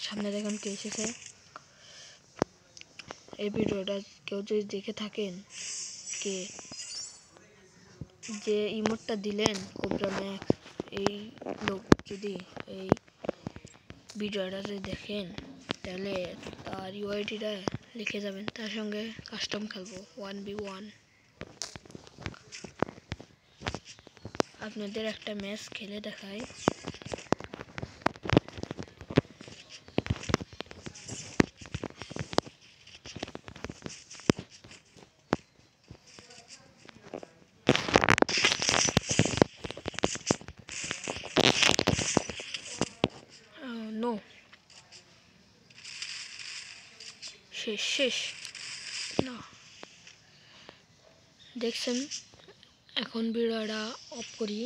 সামনে দেখুন কে এসেছে। এই ভিডিওটা কেউ যদি দেখে থাকেন, কে যে ইমোটটা দিলেন কোবরা ম্যাক্স, এই লোক যদি এই ভিডিওটা যদি দেখেন তাহলে তার ইউআইডিটা লিখে যাবেন, তার সঙ্গে কাস্টম খেলবো 1v1। আপনাদের একটা ম্যাচ খেলে দেখাই। নো, শেষ না। দেখছেন, এখন ভিডিওটা অফ করি।